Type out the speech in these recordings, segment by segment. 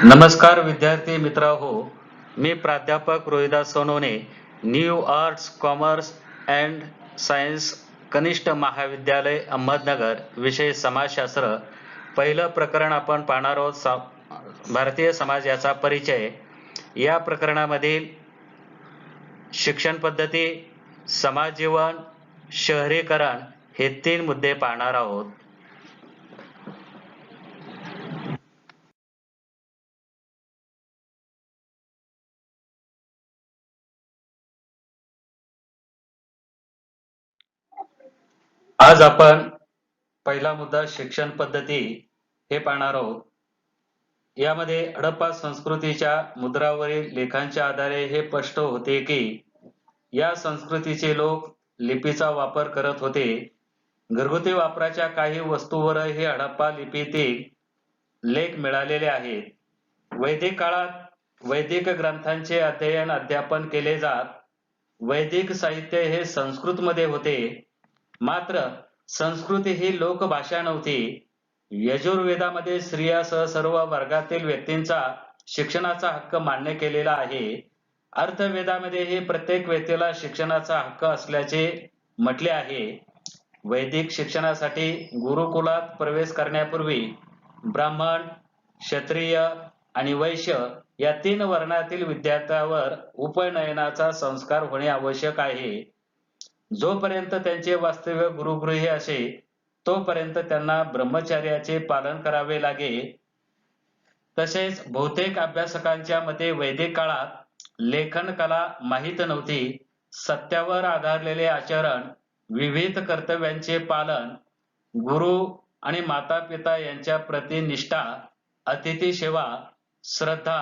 नमस्कार विद्यार्थी मित्रहो, मी प्राध्यापक Rohidas Sonawane, new arts commerce and science कनिष्ठ महाविद्यालय अहमदनगर, विषय समाजशास्त्र. पहिलं प्रकरण आपण पाहणार आहोत भारतीय समाज याचा परिचय. या प्रकरणामधील शिक्षण पद्धती, समाज जीवन, शहरीकरण हे 3 मुद्दे पाहणार आहोत. आज आपण पहिला मुद्दा शिक्षण पद्धती हे पाहणार आहोत. यामध्ये हडप्पा संस्कृतीच्या मुद्रावरील लेखांच्या आधारे हे स्पष्ट होते की या संस्कृतीचे लोक लिपीचा वापर करत होते. घरगुती वापराच्या काही वस्तूवरही हडप्पा लिपीतील लेख मिळालेले आहेत. वैदिक काळात वैदिक ग्रंथांचे अध्ययन केले जात. वैदिक साहित्य हे संस्कृतमध्ये होते. मात्र संस्कृत ही लोकभाषा नव्हती. यजुर्वेदामध्ये स्त्रियासह सर्व वर्गातील व्यक्तींचा शिक्षणाचा हक्क मान्य केलेला आहे. अर्थवेदामध्येही प्रत्येक व्यक्तीला शिक्षणाचा हक्क असल्याचे म्हटले आहे. वैदिक शिक्षणासाठी गुरुकुलात प्रवेश करण्यापूर्वी ब्राह्मण, क्षत्रिय आणि वैश्य या 3 वर्णातील विद्यार्थ्यावर उपनयनाचा संस्कार होणे आवश्यक आहे. जोपर्यंत त्यांचे वास्तव्य गुरुगृही असे तोपर्यंत त्यांना ब्रह्मचर्याचे पालन करावे लागे. तसेच बहुतेक अभ्यासकांच्या मते वैदिक काळात लेखन कला माहीत नव्हती. सत्यावर आधारलेले आचरण, विविध कर्तव्यांचे पालन, गुरु आणि माता पिता यांच्या प्रति निष्ठा, अतिथी सेवा, श्रद्धा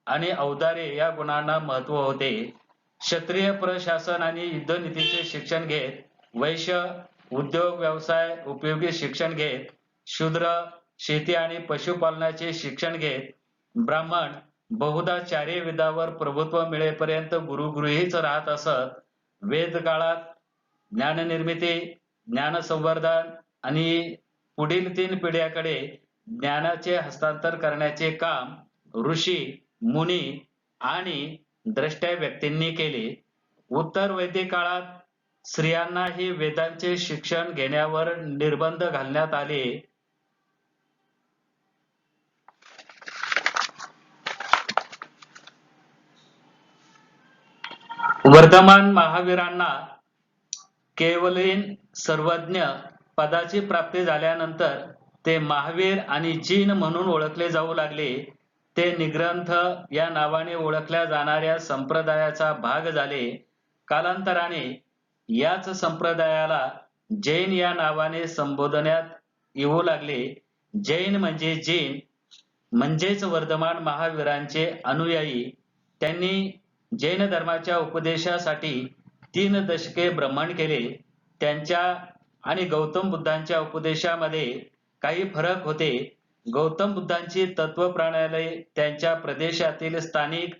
आणि औदार्य या गुणांना महत्त्व होते. क्षत्रिय प्रशासन आणि युद्धनीतीचे शिक्षण घेत, वैश्य उद्योग व्यवसाय उपयोगी शिक्षण घेत, शूद्र शेती आणि पशुपालनाचे शिक्षण घेत, ब्राह्मण बहुधा 4 वेदावर प्रभुत्व मिळेपर्यंत गुरुगृहीच राहत असत. वेद काळात ज्ञाननिर्मिती, ज्ञानसंवर्धन आणि पुढील 3 पिढ्याकडे ज्ञानाचे हस्तांतर करण्याचे काम ऋषी, मुनी आणि द्रष्टया व्यक्तींनी केले. उत्तर वैदिक काळात स्त्रियांनाही वेदांचे शिक्षण घेण्यावर निर्बंध घालण्यात आले. वर्धमान महावीरांना केवलीन सर्वज्ञ पदाची प्राप्ती झाल्यानंतर ते महावीर आणि जीन म्हणून ओळखले जाऊ लागले. ते निग्रंथ या नावाने ओळखल्या जाणाऱ्या संप्रदायाचा भाग झाले. कालांतराने याच संप्रदायाला जैन या नावाने संबोधण्यात येऊ लागले. जैन म्हणजे जीन म्हणजेच वर्धमान महावीरांचे अनुयायी. त्यांनी जैन धर्माच्या उपदेशासाठी 3 दशके भ्रमण केले. त्यांच्या आणि गौतम बुद्धांच्या उपदेशामध्ये काही फरक होते. गौतम बुद्धांची तत्वप्रणाली त्यांच्या प्रदेशातील स्थानिक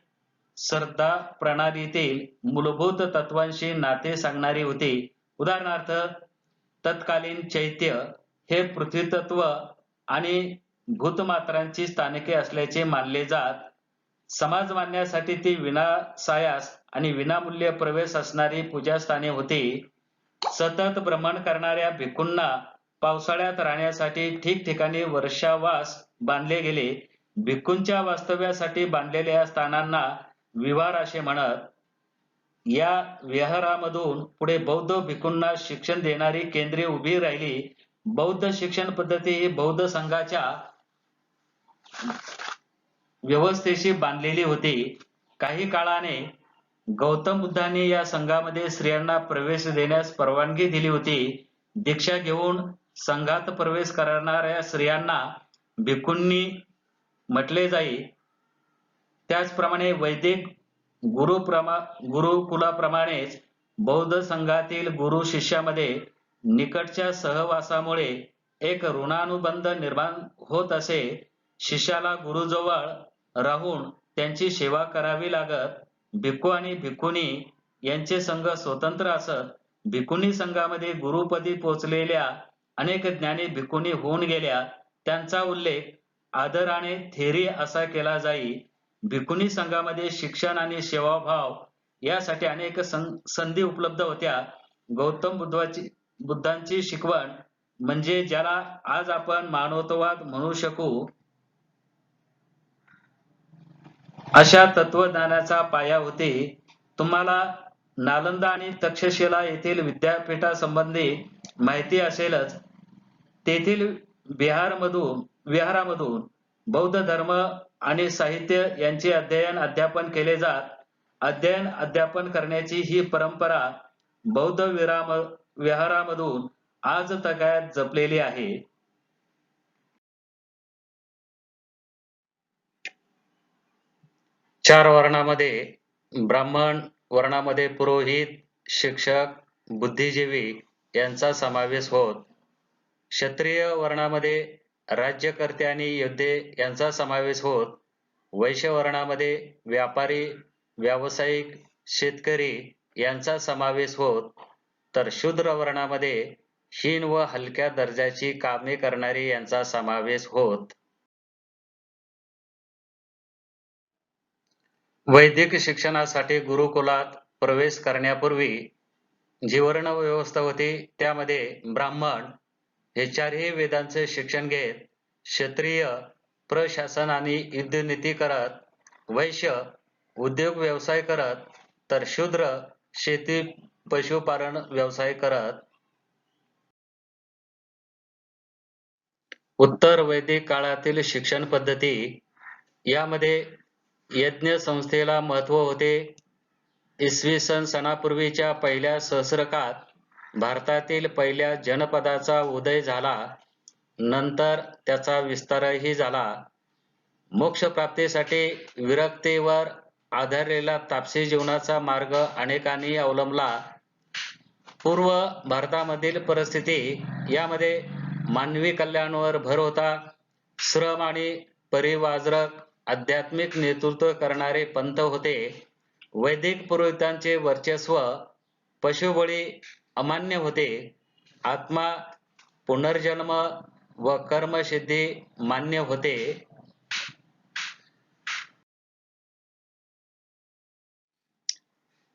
श्रद्धा प्रणालीतील मूलभूत तत्वांशी नाते सांगणारी होती. उदाहरणार्थ, तत्कालीन चैत्य हे पृथ्वीतत्व आणि भूतमात्रांची स्थानके असल्याचे मानले जात. समाज मानण्यासाठी ती विनासायास आणि विनामूल्य प्रवेश असणारी पूजास्थाने होती. सतत भ्रमण करणाऱ्या भिक्खूंना पावसाळ्यात राहण्यासाठी ठिकठिकाणी वर्षावास बांधले गेले. भिक्खूंच्या वास्तव्यासाठी बांधलेल्या या स्थानांना विहार असे म्हणत. या विहारामधून पुढे बौद्ध भिक्खूंना शिक्षण देणारी केंद्रे उभी राहिली. बौद्ध शिक्षण पद्धती ही बौद्ध संघाच्या व्यवस्थेशी बांधलेली होती. काही काळाने गौतम बुद्धांनी या संघामध्ये स्त्रियांना प्रवेश देण्यास परवानगी दिली होती. दीक्षा घेऊन संघात प्रवेश करणाऱ्या स्त्रियांना भिक्खूंनी म्हटले जाई. त्याचप्रमाणे वैदिक गुरुकुलाप्रमाणेच बौद्ध संघातील गुरु शिष्यामध्ये निकटच्या सहवासामुळे एक ऋणानुबंध निर्माण होत असे. शिष्याला गुरुजवळ राहून त्यांची सेवा करावी लागत. भिक्खू आणि भिक्खुनी यांचे संघ स्वतंत्र असत. भिक्खुनी संघामध्ये गुरुपदी पोचलेल्या अनेक ज्ञानी भिक्खुनी होऊन गेल्या. त्यांचा उल्लेख आदराने थेरी असा केला जाई. भिकुनी संघामध्ये शिक्षण आणि सेवाभाव यासाठी अनेक संधी उपलब्ध होत्या. गौतम बुद्धांची शिकवण म्हणजे ज्याला आज आपण मानवतावाद म्हणू शकू, अशा तत्वज्ञानाचा पाया होते. तुम्हाला नालंदा आणि तक्षशिला येथील विद्यापीठासंबंधी माहिती असेलच. तेथील विहारामधून बौद्ध धर्म आणि साहित्य यांचे अध्यापन केले जात. अध्यापन करण्याची ही परंपरा बौद्ध विहारामधून आज तगायत जपलेली आहे. चार वर्णामध्ये ब्राह्मण वर्णामध्ये पुरोहित, शिक्षक, बुद्धिजीवी यांचा समावेश होत. क्षत्रिय वर्णामध्ये राज्यकर्ते आणि योद्धे यांचा समावेश होत. वैश्य वर्णामध्ये व्यापारी, व्यावसायिक, शेतकरी यांचा समावेश होत. तर शूद्र वर्णामध्ये हीन व हलक्या दर्जाची कामे करणारी यांचा समावेश होत. वैदिक शिक्षणासाठी गुरुकुलात प्रवेश करण्यापूर्वी जी वर्ण व्यवस्था होती त्यामध्ये ब्राह्मण हे चारही वेदांचे शिक्षण घेत, क्षत्रिय प्रशासन आणि युद्धनीती करत, वैश्य उद्योग व्यवसाय करत, तर शूद्र शेती पशुपालन व्यवसाय करत. उत्तर वैदिक काळातील शिक्षण पद्धती यामध्ये यज्ञ संस्थेला महत्व होते. इसवी सन सणापूर्वीच्या पहिल्या सहस्रकात भारतातील पहिल्या जनपदाचा उदय झाला. नंतर त्याचा विस्तारही झाला. मोक्षप्राप्तीसाठी विरक्तीवर आधारलेला तापसी जीवनाचा मार्ग अनेकांनी अवलंबला. पूर्व भारतामधील परिस्थिती यामध्ये मानवी कल्याणावर भर होता. श्रम आणि परिवारक आध्यात्मिक नेतृत्व करणारे पंथ होते. वैदिक पुरोहितांचे वर्चस्व पशुबळी अमान्य होते. आत्मा पुनर्जन्म व कर्मसिद्धी मान्य होते.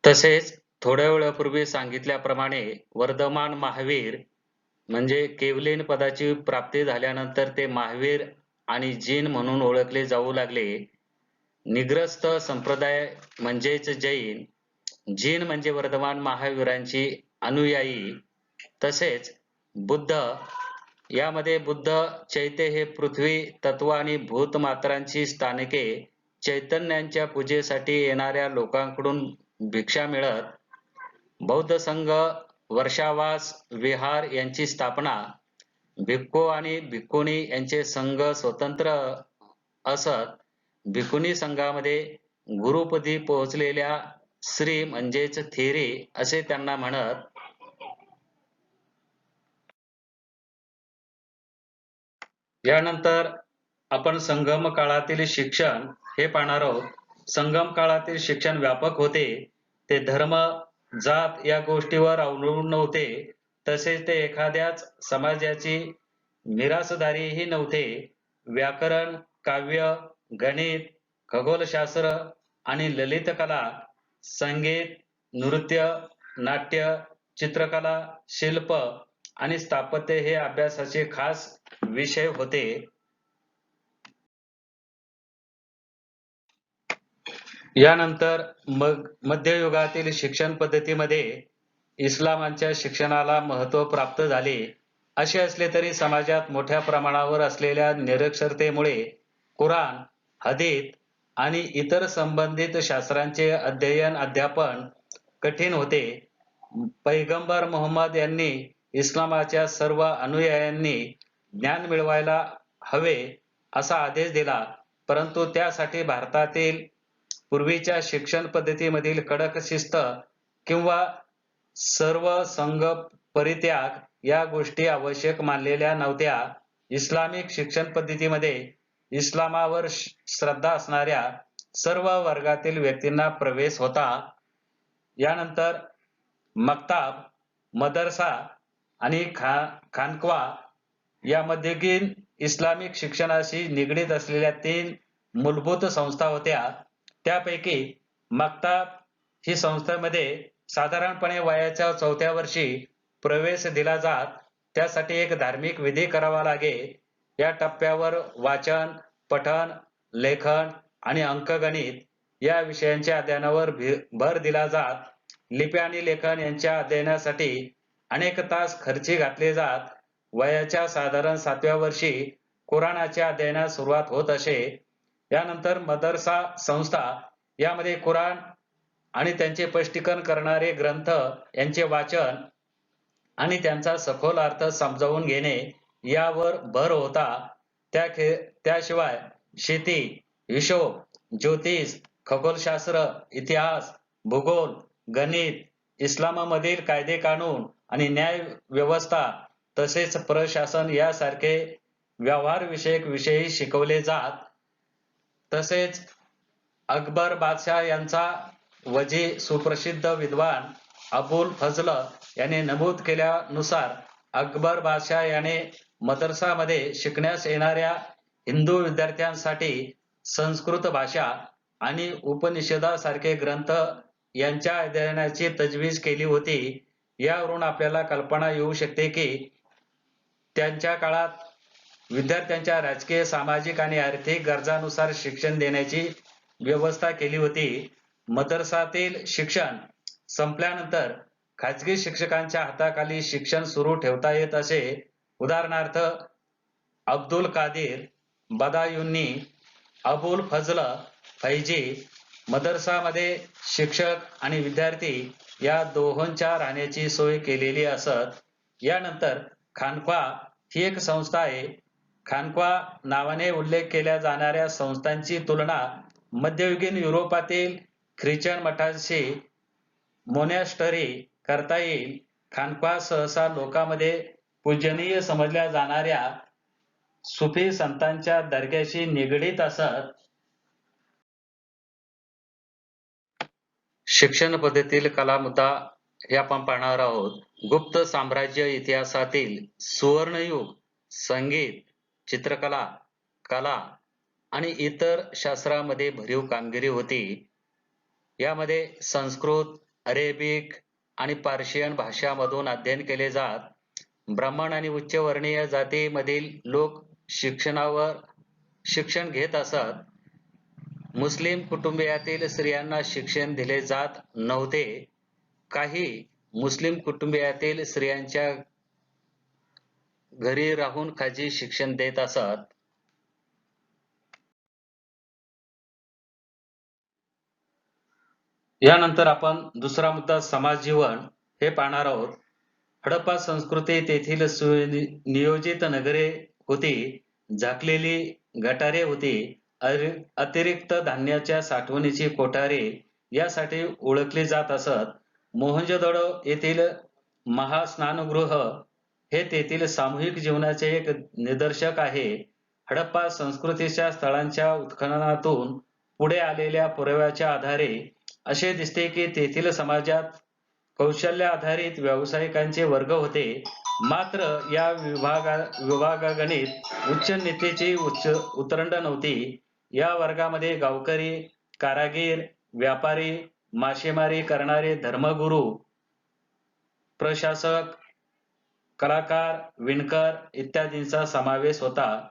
तसेच थोड्या वेळापूर्वी सांगितल्याप्रमाणे वर्धमान महावीर म्हणजे केवलीन पदाची प्राप्ती झाल्यानंतर ते महावीर आणि जीन म्हणून ओळखले जाऊ लागले. निग्रस्त संप्रदाय म्हणजेच जैन, जीन म्हणजे वर्धमान महावीरांची अनुयायी. तसेच बुद्ध यामध्ये बुद्ध चैत्य हे पृथ्वी तत्व आणि भूतमात्रांची स्थानके चैतन्यांच्या पूजेसाठी येणाऱ्या लोकांकडून भिक्षा मिळत. बौद्ध संघ, वर्षावास, विहार यांची स्थापना, भिक्खू आणि भिक्खुनी यांचे संघ स्वतंत्र असत. भिक्खुनी संघामध्ये गुरुपदी पोहोचलेल्या श्री म्हणजेच थेरी असे त्यांना म्हणत. यानंतर आपण संगम काळातील शिक्षण हे पाहणार आहोत. संगम काळातील शिक्षण व्यापक होते. ते धर्म, जात या गोष्टीवर अवलंबून नव्हते. तसेच ते एखाद्याच समाजाची मिरासदारीही नव्हते. व्याकरण, काव्य, गणित, खगोलशास्त्र आणि ललित कला, संगीत, नृत्य, नाट्य, चित्रकला, शिल्प आणि स्थापत्य हे अभ्यासाचे खास विषय होते. यानंतर मध्ययुगातील शिक्षण पद्धतीमध्ये इस्लामाच्या शिक्षणाला महत्त्व प्राप्त झाले. असे असले तरी समाजात मोठ्या प्रमाणावर असलेल्या निरक्षरतेमुळे कुराण, हदीथ आणि इतर संबंधित शास्त्रांचे अध्यापन कठीण होते. पैगंबर मोहम्मद यांनी इस्लामाच्या सर्व अनुयायांनी ज्ञान मिळवायला हवे असा आदेश दिला. परंतु त्यासाठी भारतातील पूर्वीच्या शिक्षण पद्धतीमधील कडक शिस्त किंवा सर्व संघ परित्याग या गोष्टी आवश्यक मानलेल्या नव्हत्या. इस्लामिक शिक्षण पद्धतीमध्ये इस्लामावर श्रद्धा असणाऱ्या सर्व वर्गातील व्यक्तींना प्रवेश होता. यानंतर मक्ताब, मदरसा आणि खानक्वा यामध्ये इस्लामिक शिक्षणाशी निगडीत असलेल्या 3 मूलभूत संस्था होत्या. त्यापैकी मक्ताब ही संस्थेमध्ये साधारणपणे वयाच्या 4थ्या वर्षी प्रवेश दिला जात. त्यासाठी एक धार्मिक विधी करावा लागे. या टप्प्यावर वाचन, पठण, लेखन आणि अंकगणित या विषयांच्या अध्ययनावर भर दिला जात. लिपी आणि लेखन यांच्या अध्ययनासाठी अनेक तास खर्ची घातले जात. वयाच्या साधारण 7व्या वर्षी कुराणाच्या अध्ययनास सुरुवात होत असे. यानंतर मदरसा संस्था यामध्ये कुराण आणि त्यांचे स्पष्टीकरण करणारे ग्रंथ यांचे वाचन आणि त्यांचा सखोल अर्थ समजावून घेणे यावर भर होता. त्याशिवाय शेती, हिशोब, ज्योतिष, खगोलशास्त्र, इतिहास, भूगोल, गणित, इस्लाममधील कायदे कानून आणि न्याय व्यवस्था तसेच प्रशासन यासारखे व्यवहारविषयक विषय शिकवले जात. तसेच अकबर बादशाह यांचा वजी सुप्रसिद्ध विद्वान अबुल फजल याने नमूद केल्यानुसार अकबर बादशाह याने मदरसामध्ये शिकण्यास येणाऱ्या हिंदू विद्यार्थ्यांसाठी संस्कृत भाषा आणि उपनिषदासारखे ग्रंथ यांच्या अध्ययनाची तजवीज केली होती. यावरून आपल्याला कल्पना येऊ शकते की त्यांच्या काळात विद्यार्थ्यांच्या राजकीय, सामाजिक आणि आर्थिक गरजांनुसार शिक्षण देण्याची व्यवस्था केली होती. मदरसातील शिक्षण संपल्यानंतर खाजगी शिक्षकांच्या हाताखाली शिक्षण सुरू ठेवता येत असे. उदाहरणार्थ अब्दुल कादिर बदायुंनी अबुल फजल फैजी मदरसामध्ये शिक्षक आणि विद्यार्थी या दोहोंच्या राहण्याची सोय केलेली असत. यानंतर खानख्वा ही एक संस्था आहे. खानख्वा नावाने उल्लेख केल्या जाणाऱ्या संस्थांची तुलना मध्ययुगीन युरोपातील ख्रिश्चन मठांशी मोनॅस्टरी करता येईल. खानख्वा सहसा लोकांमध्ये पूजनीय समजल्या जाणाऱ्या सुफी संतांच्या दर्ग्याशी निगडीत असत. शिक्षण पद्धतीतील कला मुद्दा हे आपण पाहणार आहोत. गुप्त साम्राज्य इतिहासातील सुवर्णयुग संगीत, चित्रकला, कला आणि इतर शास्त्रामध्ये भरीव कामगिरी होती. यामध्ये संस्कृत, अरेबिक आणि पर्शियन भाषांमधून अध्ययन केले जात. ब्राह्मण आणि उच्चवर्णीय जातीमधील लोक शिक्षण घेत असत. मुस्लिम कुटुंबियातील स्त्रियांना शिक्षण दिले जात नव्हते. काही मुस्लिम कुटुंबियातील स्त्रियांच्या घरी राहून खाजगी शिक्षण देत असत. यानंतर आपण दुसरा मुद्दा समाज जीवन हे पाहणार आहोत. हडप्पा संस्कृती तेथील सुनियोजित नगरे होती. झाकलेली गटारे होती. अतिरिक्त धान्याच्या साठवणीची कोठारे यासाठी ओळखली जात असत. मोहनजोदडो येथील महास्नानगृह हे तेथील सामूहिक जीवनाचे एक निदर्शक आहे. हडप्पा संस्कृतीच्या स्थळांच्या उत्खननातून पुढे आलेल्या पुराव्याच्या आधारे असे दिसते की तेथील समाजात कौशल्य आधारित व्यावसायिकांचे वर्ग होते. मात्र या विभागागणित उच्च नीतीची उतरंड नव्हती. या वर्गामध्ये गावकरी, कारागीर, व्यापारी, मासेमारी करणारे धर्मगुरू, प्रशासक, कलाकार, विणकर इत्यादींचा समावेश होता.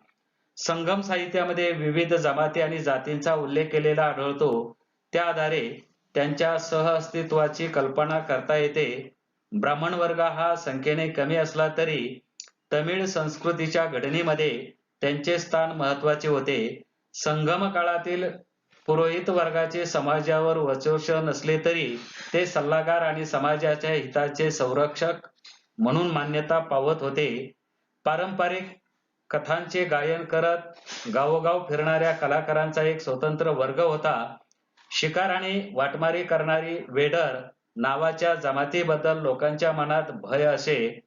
संगम साहित्यामध्ये विविध जमाती आणि जातींचा उल्लेख केलेला आढळतो. त्या आधारे त्यांच्या सहअस्तित्वाची कल्पना करता येते. ब्राह्मण वर्ग हा संख्येने कमी असला तरी तमिळ संस्कृतीच्या घडणीमध्ये त्यांचे स्थान महत्त्वाचे होते. संगम काळातील पुरोहित वर्गाचे समाजावर वर्चस्व नसले तरी ते सल्लागार आणि समाजाच्या हिताचे संरक्षक म्हणून मान्यता पावत होते. पारंपरिक कथांचे गायन करत गावोगाव फिरणाऱ्या कलाकारांचा एक स्वतंत्र वर्ग होता. शिकार आणि वाटमारी करणारी वेडर नावाच्या जमातीबद्दल लोकांच्या मनात भय असे.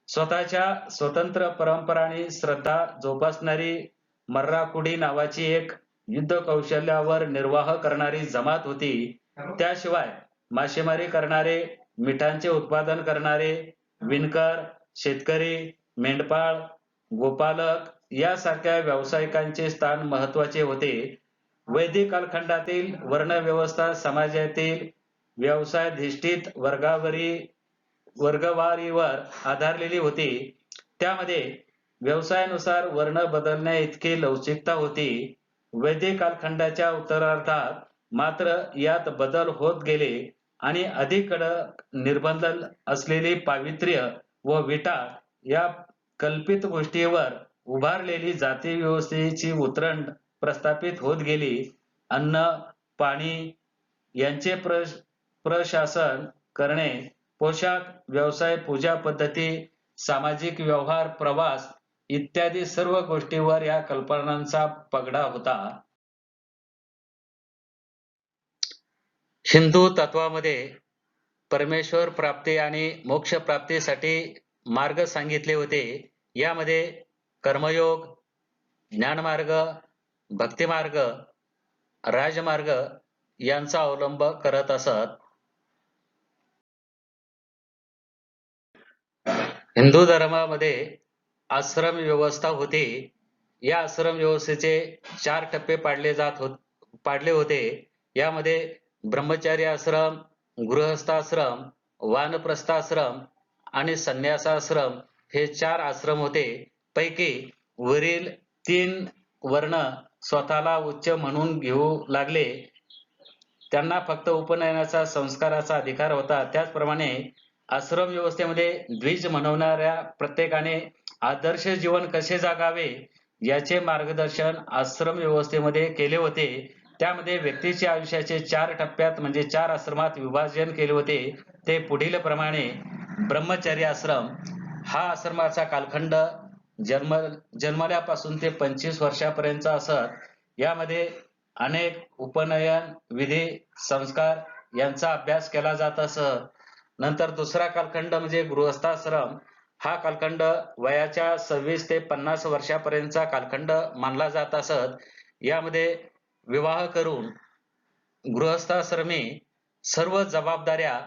स्वतःच्या स्वतंत्र परंपरा आणि श्रद्धा जोपासणारी मर्राकुडी नावाची एक युद्ध कौशल्यावर निर्वाह करणारी जमात होती. त्याशिवाय मासेमारी करणारे, मिठांचे उत्पादन करणारे, विणकर, शेतकरी, मेंढपाळ, गोपालक, यासारख्या व्यावसायिकांचे स्थान महत्वाचे होते. वैदिक कालखंडातील वर्णव्यवस्था समाजातील व्यवसायाधिष्ठित वर्गवारीवर आधारलेली होती. त्यामध्ये व्यवसायानुसार वर्ण बदलण्याइतकी लवचिकता होती. वैदिक कालखंडाच्या उत्तरार्धात मात्र यात बदल होत गेले आणि अधिक कडक निर्बंध असलेली पावित्र्य व विटा या कल्पित गोष्टीवर उभारलेली जाती व्यवस्थेची उतरंड प्रस्थापित होत गेली. अन्न, पाणी यांचे प्रशासन करणे, पोशाख, व्यवसाय, पूजा पद्धती, सामाजिक व्यवहार, प्रवास इत्यादी सर्व गोष्टींवर या कल्पनांचा पगडा होता. हिंदू तत्वामध्ये परमेश्वर प्राप्ती आणि मोक्ष प्राप्तीसाठी मार्ग सांगितले होते. यामध्ये कर्मयोग, ज्ञानमार्ग, भक्तिमार्ग, राजमार्ग यांचा अवलंब करत असत. हिंदू धर्मामध्ये आश्रम व्यवस्था होती. या आश्रम व्यवस्थेचे 4 टप्पे पाडले होते. यामध्ये ब्रह्मचर्य आश्रम, गृहस्थाश्रम, वानप्रस्थाश्रम आणि संन्यासाश्रम हे 4 आश्रम होते. पैकी वरील 3 वर्ण स्वतःला उच्च म्हणून घेऊ लागले. त्यांना फक्त उपनयनाचा संस्काराचा अधिकार होता. त्याचप्रमाणे आश्रम व्यवस्थेमध्ये द्विज म्हणवणाऱ्या प्रत्येकाने आदर्श जीवन कसे जगावे याचे मार्गदर्शन आश्रम व्यवस्थेमध्ये केले होते. त्यामध्ये व्यक्तीच्या आयुष्याचे 4 टप्प्यात म्हणजे 4 आश्रमात विभाजन केले होते. ते पुढील प्रमाणे: ब्रह्मचर्य आश्रम हा आश्रमाचा कालखंड जन्मल्यापासून ते 25 वर्षापर्यंतचा असत. यामध्ये अनेक उपनयन विधी संस्कार यांचा अभ्यास केला जात असत. नंतर दुसरा कालखंड म्हणजे गृहस्थाश्रम. हा कालखंड वयाच्या 26 ते 50 वर्षापर्यंतचा कालखंड मानला जात असत. यामध्ये विवाह करून गृहस्थाश्रमी सर्व जबाबदाऱ्या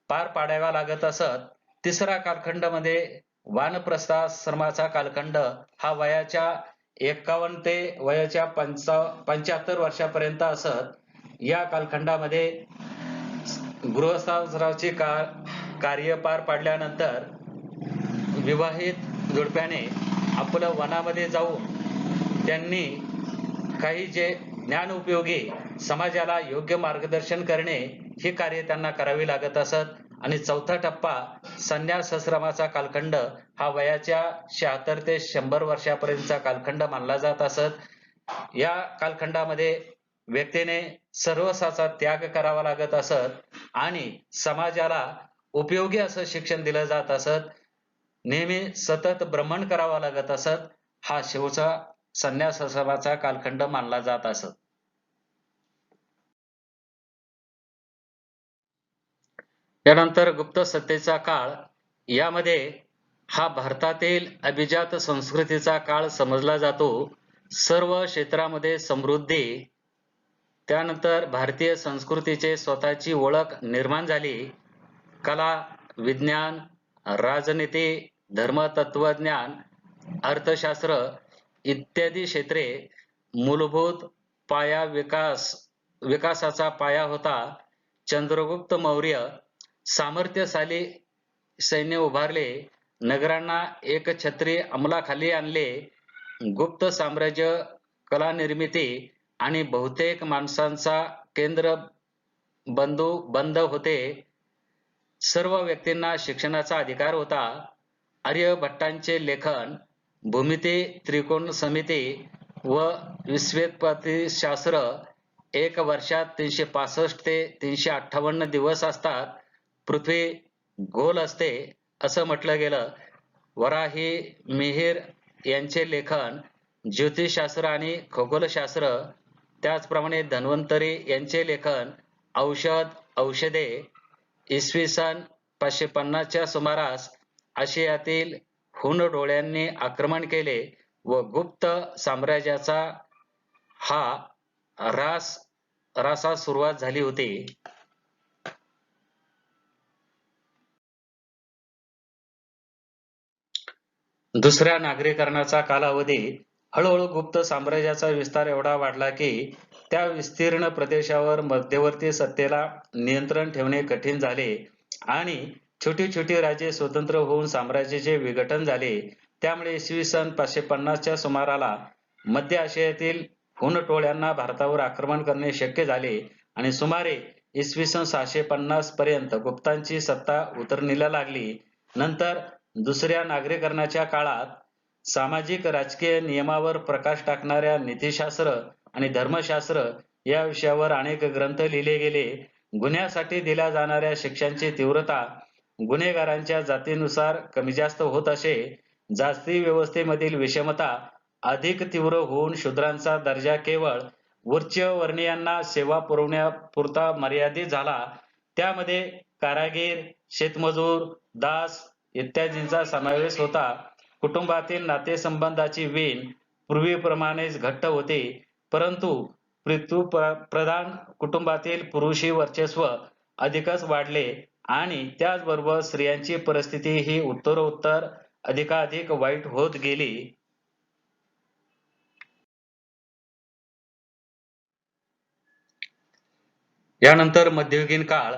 पार पाडाव्या लागत असत. तिसरा कालखंड मध्ये वानप्रस्थाश्रमाचा कालखंड हा वयाच्या 51 ते वयाच्या 75 वर्षापर्यंत असत. या कालखंडामध्ये गृहस्थाश्रमाचे कार्य पार पाडल्यानंतर विवाहित जोडप्याने आपलं वनामध्ये जाऊन त्यांनी काही जे ज्ञान उपयोगी समाजाला योग्य मार्गदर्शन करणे हे कार्य त्यांना करावे लागत असत. आणि चौथा टप्पा संन्यासाश्रमाचा कालखंड हा वयाच्या 76 ते 100 वर्षापर्यंतचा कालखंड मानला जात असत. या कालखंडामध्ये व्यक्तीने सर्वस्वाचा त्याग करावा लागत असत आणि समाजाला उपयोगी असं शिक्षण दिलं जात असत. नेहमी सतत भ्रमण करावा लागत असत. हा शेवटचा संन्यासाश्रमाचा कालखंड मानला जात असत. त्यानंतर गुप्त सत्तेचा काळ. यामध्ये हा भारतातील अभिजात संस्कृतीचा काळ समजला जातो. सर्व क्षेत्रामध्ये समृद्धी. त्यानंतर भारतीय संस्कृतीचे स्वतःची ओळख निर्माण झाली. कला, विज्ञान, राजनीती, धर्मतत्वज्ञान, अर्थशास्त्र इत्यादी क्षेत्रे मूलभूत विकासाचा पाया होता. चंद्रगुप्त मौर्य सामर्थ्यशाली सैन्य उभारले, नगरांना एकछत्री अंमलाखाली आणले. गुप्त साम्राज्य कला निर्मिती आणि बहुतेक माणसांचा केंद्र बंद होते. सर्व व्यक्तींना शिक्षणाचा अधिकार होता. आर्यभट्टांचे लेखन, भूमिती, त्रिकोण समिती व विश्वेत्पत्तीशास्त्र 1 वर्षात 365 ते 358 दिवस असतात. पृथ्वी गोल असते असं म्हटलं गेलं. वराही मिहिर यांचे लेखन, ज्योतिषशास्त्र आणि खगोलशास्त्र. त्याचप्रमाणे धन्वंतरी यांचे लेखन, औषधे. इसवी सन 550 च्या सुमारास आशियातील हुन डोळ्यांनी आक्रमण केले व गुप्त साम्राज्याचा हा ऱ्हासास सुरुवात झाली होती. दुसऱ्या नागरीकरणाचा कालावधी हळूहळू गुप्त साम्राज्याचा विस्तार एवढा वाढला की त्या विस्तीर्ण प्रदेशावर मध्यवर्ती सत्तेला नियंत्रण ठेवणे कठीण झाले आणि छोटी छोटी राज्ये स्वतंत्र होऊन साम्राज्याचे विघटन झाले. त्यामुळे इसवी सन 550च्या सुमाराला मध्य आशियातील हुन टोळ्यांना भारतावर आक्रमण करणे शक्य झाले आणि सुमारे इसवी सन 650 पर्यंत गुप्तांची सत्ता उतरणीला लागली. नंतर दुसऱ्या नागरीकरणाच्या काळात सामाजिक राजकीय नियमावर प्रकाश टाकणाऱ्या नीतिशास्त्र आणि धर्मशास्त्र या विषयावर अनेक ग्रंथ लिहिले गेले. गुन्ह्यासाठी दिल्या जाणाऱ्या शिक्षांची तीव्रता गुन्हेगारांच्या जातीनुसार कमी जास्त होत असे. जाती व्यवस्थेमधील विषमता अधिक तीव्र होऊन शूद्रांचा दर्जा केवळ उच्चवर्णीयांना सेवा पुरवण्यापुरता मर्यादित झाला. त्यामध्ये कारागीर, शेतमजूर, दास इत्यादींचा समावेश होता. कुटुंबातील नातेसंबंधाची वीण पूर्वीप्रमाणेच घट्ट होते, परंतु पितृप्रधान कुटुंबातील पुरुषी वर्चस्व अधिकच वाढले आणि त्याचबरोबर स्त्रियांची परिस्थिती ही उत्तरोत्तर अधिकाधिक वाईट होत गेली. यानंतर मध्ययुगीन काळ.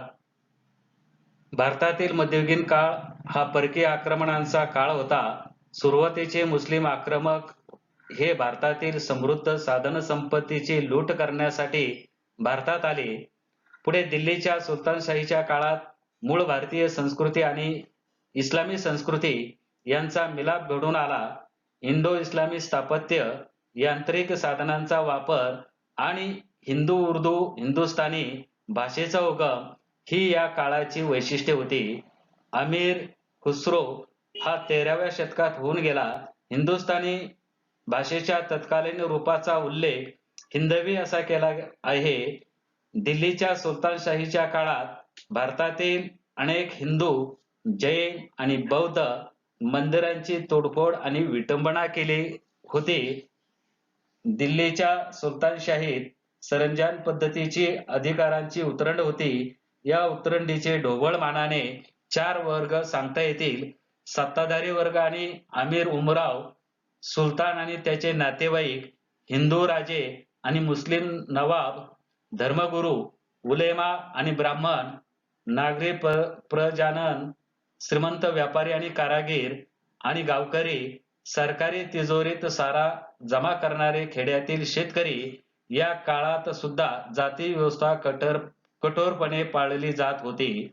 भारतातील मध्ययुगीन काळ हा परकीय आक्रमणांचा काळ होता. सुरुवातीचे मुस्लिम आक्रमक हे भारतातील समृद्ध साधनसंपत्तीची लूट करण्यासाठी भारतात आले. पुढे दिल्लीच्या सुलतानशाहीच्या काळात मूळ भारतीय संस्कृती आणि इस्लामी संस्कृती यांचा मिलाप घडून आला. इंडो-इस्लामी स्थापत्य, यांत्रिक साधनांचा वापर आणि हिंदू-उर्दू हिंदुस्थानी भाषेचा उगम ही या काळाची वैशिष्ट्ये होती. अमीर खुसरो हा 13व्या शतकात होऊन गेला. हिंदुस्थानी भाषेच्या तत्कालीन रूपाचा उल्लेख हिंदवी असा केला आहे. दिल्लीच्या सुलतानशाहीच्या काळात भारतातील अनेक हिंदू, जैन आणि बौद्ध मंदिरांची तोडफोड आणि विटंबना केली होती. दिल्लीच्या सुलतानशाहीत सरंजाम पद्धतीची अधिकारांची उतरंड होती. या उतरंडीचे ढोबळ मानाने 4 वर्ग सांगता येतील: सत्ताधारी वर्ग आणि अमीर उमराव, सुलतान आणि त्याचे नातेवाईक, हिंदू राजे आणि मुस्लिम नवाब, धर्मगुरू, उलेमा आणि ब्राह्मण, नागरी प्रजाजन, श्रीमंत व्यापारी आणि कारागीर आणि गावकरी, सरकारी तिजोरीत सारा जमा करणारे खेड्यातील शेतकरी. या काळात सुद्धा जाती व्यवस्था कठोरपणे पाळली जात होती.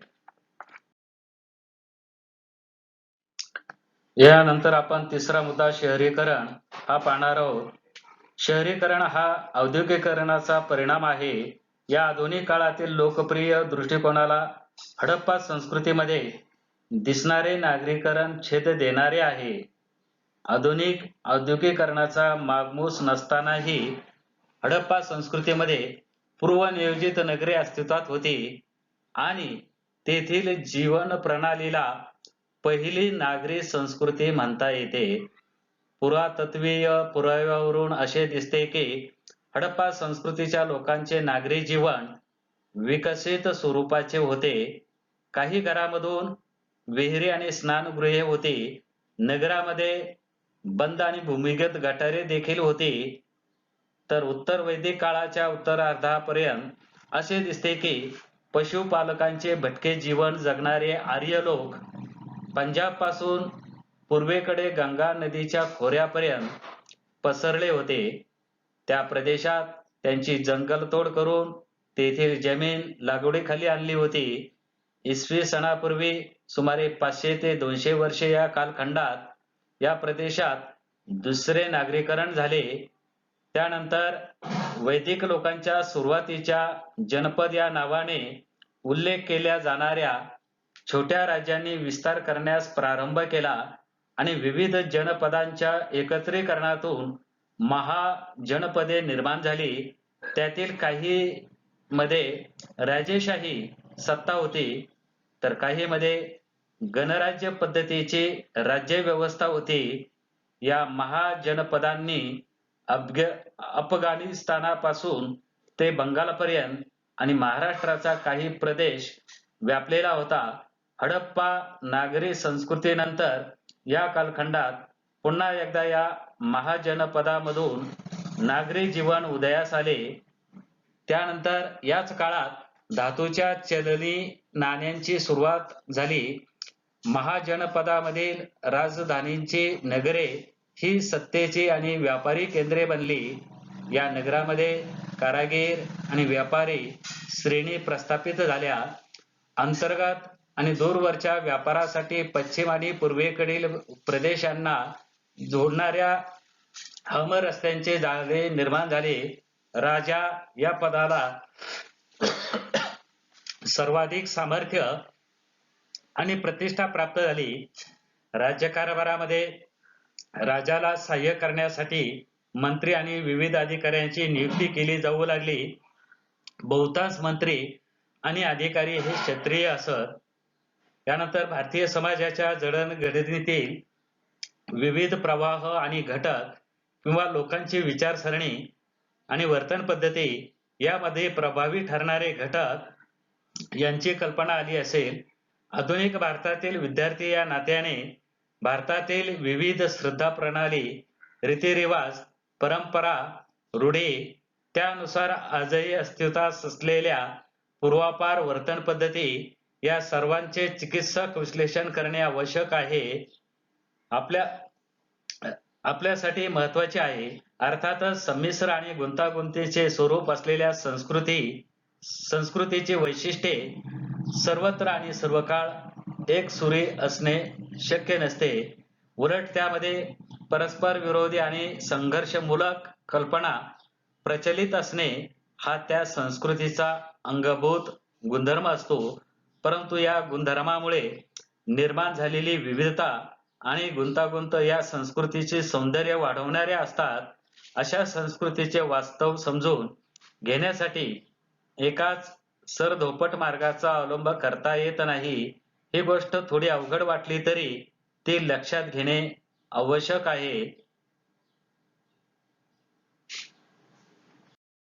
यानंतर आपण तिसरा मुद्दा शहरीकरण हा पाहणार आहोत. शहरीकरण हा औद्योगिकीकरणाचा परिणाम आहे. या आधुनिक काळातील लोकप्रिय दृष्टिकोनाला हडप्पा संस्कृतीमध्ये दिसणारे नागरीकरण छेद देणारे आहे. आधुनिक औद्योगिकीकरणाचा मागमूस नसतानाही हडप्पा संस्कृतीमध्ये पूर्वनियोजित नगरे अस्तित्वात होती आणि तेथील जीवन प्रणालीला पहिली नागरी संस्कृती म्हणता येते. पुरातत्वीय पुराव्यावरून असे दिसते की हडप्पा संस्कृतीच्या लोकांचे नागरी जीवन विकसित स्वरूपाचे होते. काही घरांमधून विहिरी आणि स्नानगृहे होती. नगरामध्ये बंद आणि भूमिगत गटारे देखील होती. तर उत्तर वैदिक काळाच्या उत्तरार्धापर्यंत असे दिसते की पशुपालकांचे भटके जीवन जगणारे आर्य लोक पंजाबपासून पूर्वेकडे गंगा नदीच्या खोऱ्यापर्यंत पसरले होते. त्या प्रदेशात त्यांची जंगलतोड करून तेथील जमीन लागवडीखाली आणली होती. इसवी सनापूर्वी सुमारे 500 ते 200 वर्षे या कालखंडात या प्रदेशात दुसरे नागरीकरण झाले. त्यानंतर वैदिक लोकांच्या सुरुवातीच्या जनपद या नावाने उल्लेख केल्या जाणाऱ्या छोट्या राज्यांनी विस्तार करण्यास प्रारंभ केला आणि विविध जनपदांच्या एकत्रीकरणातून महाजनपदे निर्माण झाली. त्यातील काही मध्ये राजेशाही सत्ता होती, तर काही मध्ये गणराज्य पद्धतीची राज्यव्यवस्था होती. या महाजनपदांनी अफगाणिस्तानापासून ते बंगालपर्यंत आणि महाराष्ट्राचा काही प्रदेश व्यापलेला होता. हडप्पा नागरी संस्कृतीनंतर या कालखंडात पुन्हा एकदा या महाजनपदामधून नागरी जीवन उदयास आले. त्यानंतर याच काळात धातूच्या चलनी नाण्यांची सुरुवात झाली. महाजनपदामधील राजधानींची नगरे ही सत्तेची आणि व्यापारी केंद्रे बनली. या नगरामध्ये कारागीर आणि व्यापारी श्रेणी प्रस्थापित झाल्या. अंतर्गत आणि दूरवरच्या व्यापारासाठी पश्चिम आणि पूर्वेकडील प्रदेशांना जोडणाऱ्या हमरस्त्यांचे जाळे निर्माण झाले. राजा या पदाला सर्वाधिक सामर्थ्य आणि प्रतिष्ठा प्राप्त झाली. राज्यकारभारामध्ये राजाला सहाय्य करण्यासाठी मंत्री आणि विविध अधिकाऱ्यांची नियुक्ती केली जाऊ लागली. बहुतांश मंत्री आणि अधिकारी हे क्षत्रिय असत. त्यानंतर भारतीय समाजाच्या जडणघडणीतील विविध प्रवाह आणि घटक किंवा लोकांची विचारसरणी आणि वर्तन पद्धती यामध्ये प्रभावी ठरणारे घटक यांची कल्पना आली असेल. आधुनिक भारतातील विद्यार्थी या नात्याने भारतातील विविध श्रद्धा प्रणाली, रीतिरिवाज, परंपरा, रूढी त्यानुसार आजही अस्तित्वात असलेल्या पूर्वापार वर्तन पद्धती या सर्वांचे चिकित्सक विश्लेषण करणे आवश्यक आहे. आपल्यासाठी महत्वाचे आहे. अर्थातच संमिश्र आणि गुंतागुंतीचे स्वरूप असलेल्या संस्कृतीची वैशिष्ट्ये सर्वत्र आणि सर्वकाळ एकसुरी असणे शक्य नसते. उलट त्यामध्ये परस्पर विरोधी आणि संघर्षमूलक कल्पना प्रचलित असणे हा त्या संस्कृतीचा अंगभूत गुणधर्म असतो. परंतु या गुणधर्मामुळे निर्माण झालेली विविधता आणि गुंतागुंत या संस्कृतीचे सौंदर्य वाढवणाऱ्या असतात. अशा संस्कृतीचे वास्तव समजून घेण्यासाठी एकाच सरधोपट मार्गाचा अवलंब करता येत नाही. ही गोष्ट थोडी अवघड वाटली तरी ती लक्षात घेणे आवश्यक आहे.